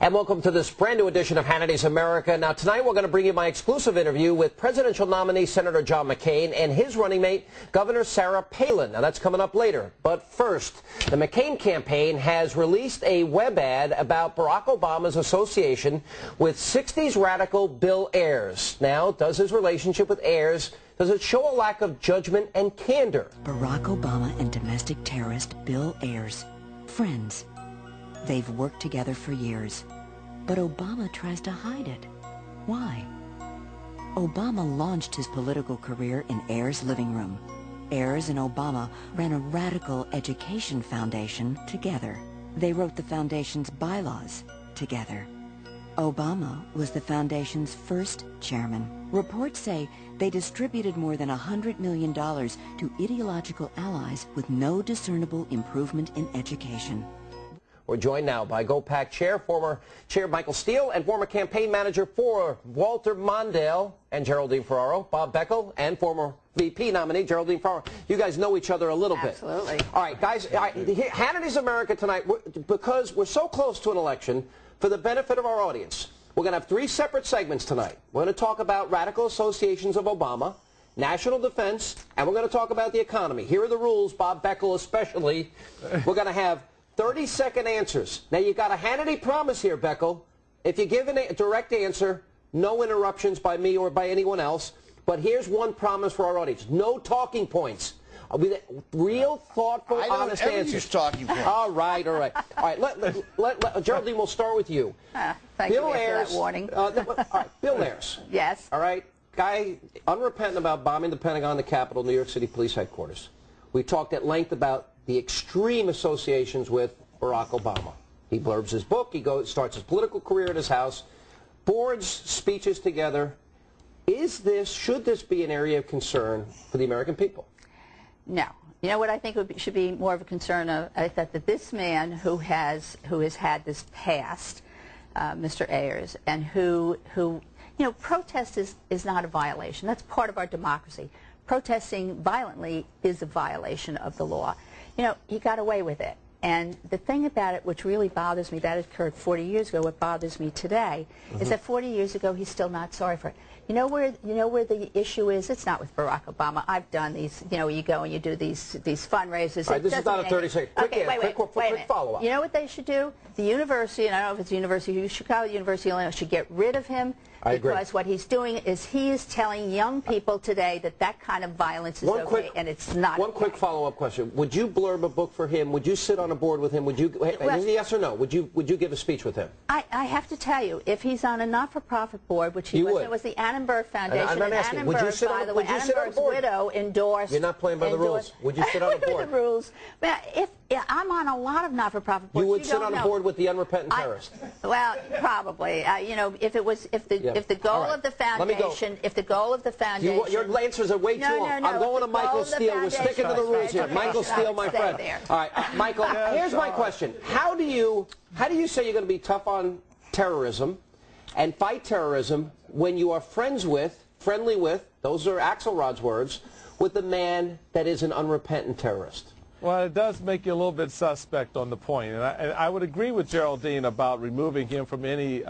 And welcome to this brand new edition of Hannity's America. Now, tonight we're going to bring you my exclusive interview with presidential nominee Senator John McCain and his running mate, Governor Sarah Palin. Now, that's coming up later. But first, the McCain campaign has released a web ad about Barack Obama's association with 60s radical Bill Ayers. Now, does his relationship with Ayers, does it show a lack of judgment and candor? Barack Obama and domestic terrorist Bill Ayers, friends. They've worked together for years, but Obama tries to hide it. Why? Obama launched his political career in Ayers' living room. Ayers and Obama ran a radical education foundation together. They wrote the foundation's bylaws together. Obama was the foundation's first chairman. Reports say they distributed more than $100 million to ideological allies with no discernible improvement in education. We're joined now by GOPAC Chair, former Chair Michael Steele, and former campaign manager for Walter Mondale and Geraldine Ferraro, Bob Beckel, and former VP nominee Geraldine Ferraro. You guys know each other a little bit. Absolutely. All right, guys, Hannity's America tonight, because we're so close to an election, for the benefit of our audience, we're going to have 3 separate segments tonight. We're going to talk about radical associations of Obama, national defense, and we're going to talk about the economy. Here are the rules, Bob Beckel especially. We're going to have 30-second answers. Now, you've got a Hannity promise here, Beckel. If you give a direct answer, no interruptions by me or by anyone else. But here's one promise for our audience. No talking points. Real, thoughtful, honest answers. Talking points. All right, all right. All right, Geraldine, we'll start with you. Thank you for that warning. All right, Bill Ayers. Yes. All right. Guy, unrepentant about bombing the Pentagon, the Capitol, New York City Police Headquarters. We talked at length about the extreme associations with Barack Obama. He blurbs his book, starts his political career at his house, boards speeches together. Should this be an area of concern for the American people? No. You know what I think should be more of a concern of? I thought that this man who has had this past, Mr. Ayers, and who protest is not a violation. That's part of our democracy. Protesting violently is a violation of the law. He got away with it. And the thing about it, which really bothers me, that occurred 40 years ago, what bothers me today, is that 40 years ago, he's still not sorry for it. You know where the issue is? It's not with Barack Obama. I've done these, you go and you do these fundraisers. All right, this is not a 30-second. Quick follow-up. You know what they should do? The university, and I don't know if it's the University of Chicago, University of Illinois, should get rid of him. I agree. Because what he's doing is he is telling young people today that that kind of violence is okay, and it's not One quick follow-up question. Would you blurb a book for him? Would you sit on a board with him? Would you, yes or no, would you give a speech with him? I have to tell you, if he's on a not-for-profit board, which he was, it was the Annenberg Foundation, I'm not asking. Annenberg, by the way, Annenberg's widow endorsed. You're not playing by the rules. Would you sit on a board? What are the rules? I'm on a lot of not-for-profit boards. You would sit on a board with the unrepentant terrorist. Well, probably. If the goal of the foundation, your answers are way too long. I'm going to Michael Steele. We're sticking to the rules here. Michael Steele, my friend. All right, Michael. Here's my question: How do you say you're going to be tough on terrorism and fight terrorism when you are friendly with, those are Axelrod's words, with the man that is an unrepentant terrorist? Well, it does make you a little bit suspect on the point. And I would agree with Geraldine about removing him from any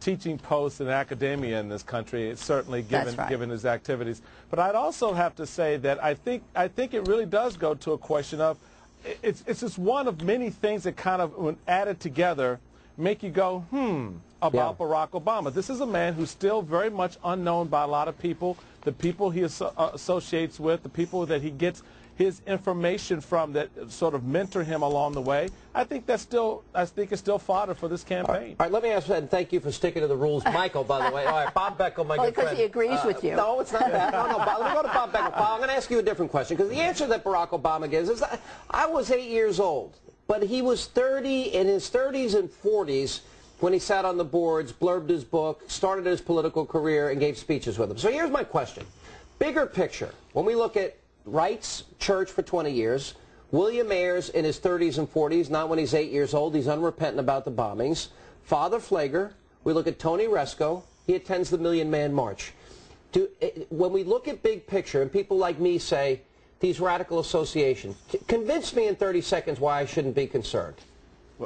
teaching posts in academia in this country. It's certainly given his activities. But I'd also have to say that I think it really does go to a question of it's just one of many things that kind of, when added together, make you go, about Barack Obama. This is a man who's still very much unknown by a lot of people, the people he associates with, the people that he gets his information from that sort of mentor him along the way. I think it's still fodder for this campaign. All right, let me ask that, and thank you for sticking to the rules. Michael, by the way. All right, Bob Beckel, my good friend. Because he agrees with you. No, it's not that. No, Bob, let me go to Bob Beckel. Bob, I'm going to ask you a different question, because the answer that Barack Obama gives is that I was 8 years old, but he was 30, in his 30s and 40s, when he sat on the boards, blurbed his book, started his political career, and gave speeches with him. So here's my question. Bigger picture, when we look at Wright's church for 20 years, William Ayers in his 30s and 40s, not when he's 8 years old, he's unrepentant about the bombings. Father Flager, we look at Tony Resco, he attends the Million Man March. When we look at big picture, and people like me say, these radical associations, convince me in 30 seconds why I shouldn't be concerned.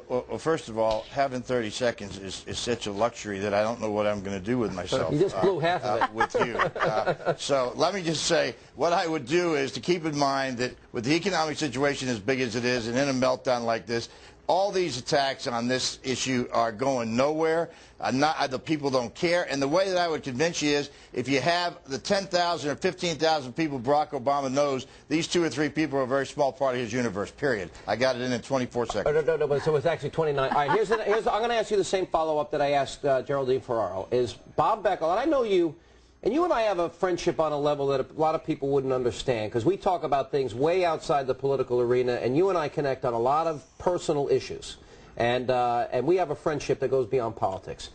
Well, first of all, having 30 seconds is such a luxury that I don't know what I'm going to do with myself. You just blew half of it. With you. So let me just say, what I would do is to keep in mind that with the economic situation as big as it is and in a meltdown like this, all these attacks on this issue are going nowhere. The people don't care. And the way that I would convince you is if you have the 10,000 or 15,000 people Barack Obama knows, these 2 or 3 people are a very small part of his universe, period. I got it in 24 seconds. No, but so it's actually 29. All right, I'm going to ask you the same follow-up that I asked Geraldine Ferraro. Is Bob Beckel, and I know you, and you and I have a friendship on a level that a lot of people wouldn't understand, because we talk about things way outside the political arena, and you and I connect on a lot of personal issues. And we have a friendship that goes beyond politics.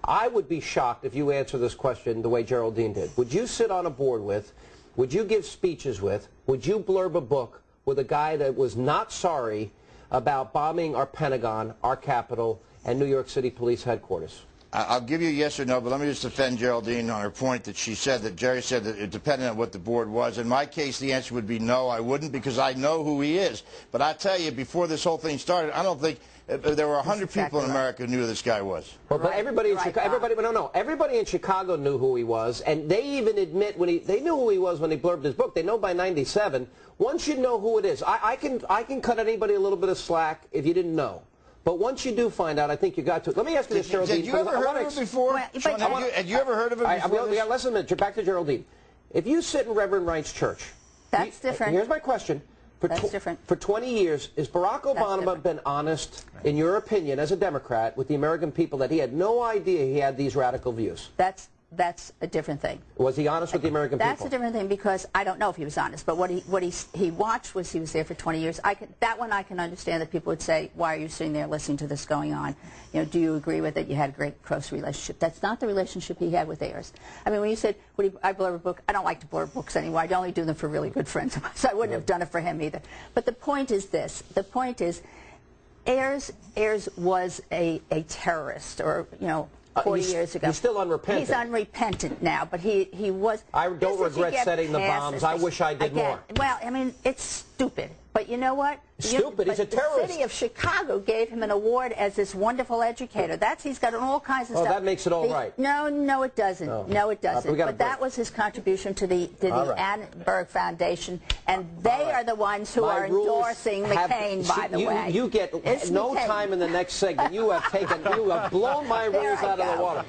I would be shocked if you answer this question the way Geraldine did. Would you sit on a board with, would you give speeches with, would you blurb a book with a guy that was not sorry about bombing our Pentagon, our Capitol, and New York City Police Headquarters? I'll give you a yes or no, but let me just defend Geraldine on her point that she said that Jerry said that it depended on what the board was. In my case, the answer would be no, I wouldn't, because I know who he is. But I tell you, before this whole thing started, I don't think there were 100 people in America who knew who this guy was. Well, but everybody in Chicago, everybody in Chicago knew who he was, and they even admit they knew who he was when he blurbed his book. They know by '97. Once you know who it is, I can cut anybody a little bit of slack if you didn't know. But once you do find out, I think you got to. Let me ask you this, Geraldine. Did you ever heard of him before? Had you ever heard of him before? Listen a minute. Back to Geraldine. If you sit in Reverend Wright's church, that's different. Here's my question. That's different. For 20 years, has Barack Obama been honest, in your opinion, as a Democrat, with the American people that he had no idea he had these radical views? That's a different thing. Was he honest with the American people? That's a different thing, because I don't know if he was honest, but what he watched was he was there for 20 years. That one I can understand that people would say, why are you sitting there listening to this going on? You know, do you agree with it? You had a great close relationship. That's not the relationship he had with Ayers. I mean, when you said, I blurb a book, I don't like to blurb books anymore. I only do them for really good friends of mine, so I wouldn't have done it for him either. But the point is this. The point is, Ayers was a terrorist, or, you know, 40 years ago. He's still unrepentant. He's unrepentant now, but he was... I don't regret setting the bombs. I wish I did more. Well, I mean, it's stupid. But you know what? Stupid. He's a terrorist. The city of Chicago gave him an award as this wonderful educator. He's got all kinds of stuff. Oh, that makes it all right. No, it doesn't. No, it doesn't. But that was his contribution to the Annenberg Foundation, and they are the ones who are endorsing McCain, by the way. You get no time in the next segment. You have blown my rules out of the water.